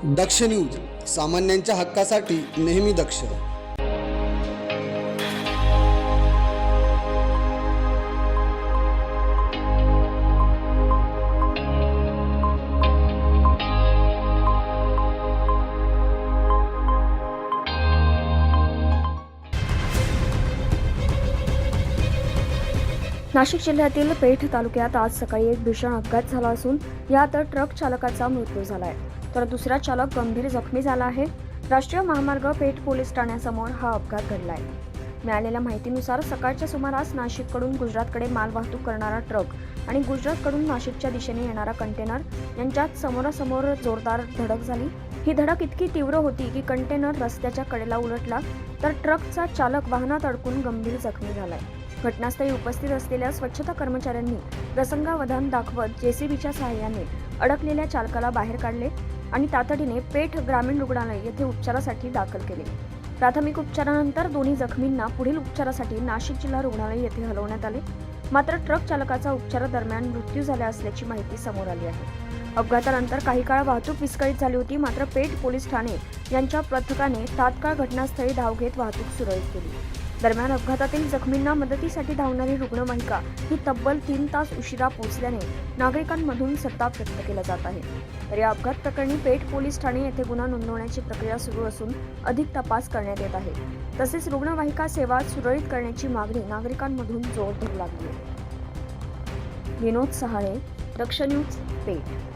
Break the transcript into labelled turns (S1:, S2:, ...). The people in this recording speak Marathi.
S1: दक्ष न्यूज, सामान्यांच्या हक्कासाठी नेहमी दक्ष.
S2: नाशिक जिल्ह्यातील पेठ तालुक्यात आज सकाळी एक भीषण अपघात झाला असून यात ट्रक चालकाचा मृत्यू झाला आहे, तर दुसरा चालक गंभीर जखमी झाला आहे. राष्ट्रीय महामार्ग पेठ पोलीस ठाण्यासमोर हा अपघात घडला आहे. मिळालेल्या माहितीनुसार सकाळच्या सुमारास नाशिककडून गुजरातकडे माल वाहतूक करणारा ट्रक आणि गुजरातकडून नाशिकच्या दिशेने येणारा कंटेनर यांच्यात समोरासमोर जोरदार धडक झाली. ही धडक इतकी तीव्र होती की कंटेनर रस्त्याच्या कडेला उलटला, तर ट्रकचा चालक वाहनात अडकून गंभीर जखमी झालाय. घटनास्थळी उपस्थित असलेल्या स्वच्छता कर्मचाऱ्यांनी प्रसंगावधान दाखवत जेसीबीच्या सहाय्याने अडकलेल्या चालकाला बाहेर काढले आणि तातडीने पेठ ग्रामीण रुग्णालय येथे उपचारासाठी दाखल केले. प्राथमिक उपचारानंतर दोन्ही जखमींना पुढील उपचारासाठी नाशिक जिल्हा रुग्णालय येथे हलवण्यात आले. मात्र ट्रक चालकाचा उपचारादरम्यान मृत्यू झाला असल्याची माहिती समोर आली आहे. अपघातानंतर काही काळ वाहतूक विस्कळीत झाली होती, मात्र पेठ पोलीस ठाणे यांच्या पथकाने तात्काळ घटनास्थळी धाव घेत वाहतूक सुरळीत केली. दरम्यान अपघातातील जखमींना मदतीसाठी धावणारी रुग्णवाहिका ही तब्बल 3 तास उशिरा पोहोचल्याने नागरिकांमधून संताप व्यक्त केला जात आहे. तर या अपघात प्रकरणी पेठ पोलीस ठाणे येथे गुन्हा नोंदवण्याची प्रक्रिया सुरू असून अधिक तपास करण्यात येत आहे. तसेच रुग्णवाहिका सेवा सुरळीत करण्याची मागणी नागरिकांमधून जोर धरू लागली आहे. विनोद सहाळे, दक्ष न्यूज, पेठ.